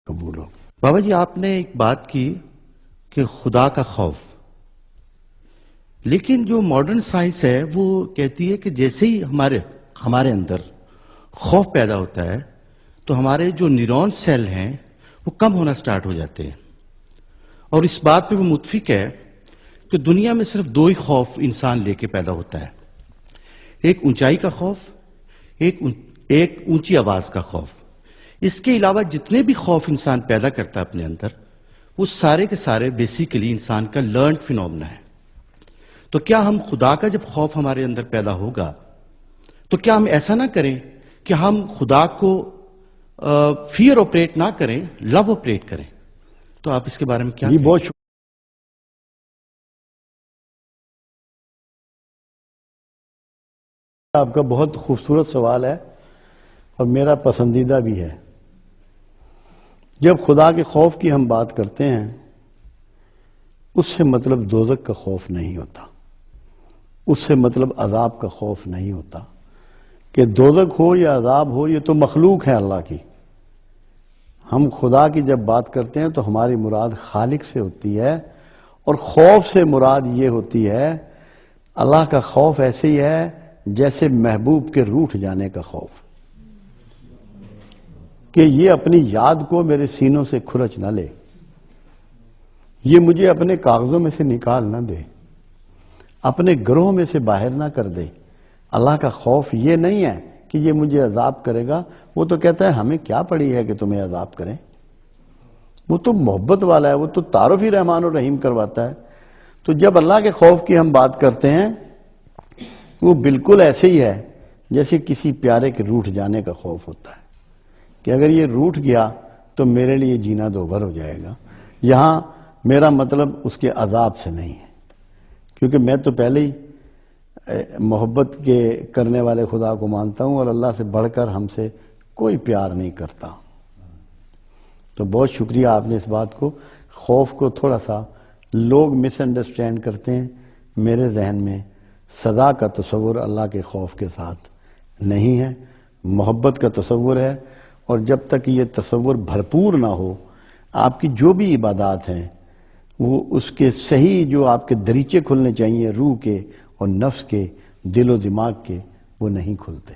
قبول ہو۔ بابا جی آپ نے ایک بات کی کہ خدا کا خوف، لیکن جو ماڈرن سائنس ہے وہ کہتی ہے کہ جیسے ہی ہمارے اندر خوف پیدا ہوتا ہے تو ہمارے جو نیورون سیل ہیں وہ کم ہونا سٹارٹ ہو جاتے ہیں، اور اس بات پہ وہ متفق ہے کہ دنیا میں صرف دو ہی خوف انسان لے کے پیدا ہوتا ہے، ایک اونچائی کا خوف، ایک اونچی آواز کا خوف۔ اس کے علاوہ جتنے بھی خوف انسان پیدا کرتا ہے اپنے اندر، وہ سارے کے سارے بیسیکلی انسان کا لرنڈ فینومنا ہے۔ تو کیا ہم خدا کا جب خوف ہمارے اندر پیدا ہوگا تو کیا ہم ایسا نہ کریں کہ ہم خدا کو فیئر آپریٹ نہ کریں، لو آپریٹ کریں؟ تو آپ اس کے بارے میں کیا کہیں؟ بہت آپ کا بہت خوبصورت سوال ہے اور میرا پسندیدہ بھی ہے۔ جب خدا کے خوف کی ہم بات کرتے ہیں اس سے مطلب دوزخ کا خوف نہیں ہوتا، اس سے مطلب عذاب کا خوف نہیں ہوتا۔ کہ دوزخ ہو یا عذاب ہو یہ تو مخلوق ہے اللہ کی۔ ہم خدا کی جب بات کرتے ہیں تو ہماری مراد خالق سے ہوتی ہے، اور خوف سے مراد یہ ہوتی ہے اللہ کا خوف ایسے ہی ہے جیسے محبوب کے روٹھ جانے کا خوف، کہ یہ اپنی یاد کو میرے سینوں سے کھرچ نہ لے، یہ مجھے اپنے کاغذوں میں سے نکال نہ دے، اپنے گروہ میں سے باہر نہ کر دے۔ اللہ کا خوف یہ نہیں ہے کہ یہ مجھے عذاب کرے گا، وہ تو کہتا ہے ہمیں کیا پڑی ہے کہ تمہیں عذاب کریں، وہ تو محبت والا ہے، وہ تو تعارف ہی رحمان اور رحیم کرواتا ہے۔ تو جب اللہ کے خوف کی ہم بات کرتے ہیں وہ بالکل ایسے ہی ہے جیسے کسی پیارے کے روٹھ جانے کا خوف ہوتا ہے کہ اگر یہ روٹھ گیا تو میرے لیے جینا دوبھر ہو جائے گا۔ یہاں میرا مطلب اس کے عذاب سے نہیں ہے، کیونکہ میں تو پہلے ہی محبت کے کرنے والے خدا کو مانتا ہوں، اور اللہ سے بڑھ کر ہم سے کوئی پیار نہیں کرتا۔ تو بہت شکریہ آپ نے اس بات کو، خوف کو تھوڑا سا لوگ مس انڈرسٹینڈ کرتے ہیں۔ میرے ذہن میں سزا کا تصور اللہ کے خوف کے ساتھ نہیں ہے، محبت کا تصور ہے، اور جب تک یہ تصور بھرپور نہ ہو آپ کی جو بھی عبادات ہیں وہ اس کے صحیح جو آپ کے دریچے کھلنے چاہیے روح کے اور نفس کے، دل و دماغ کے، وہ نہیں کھلتے۔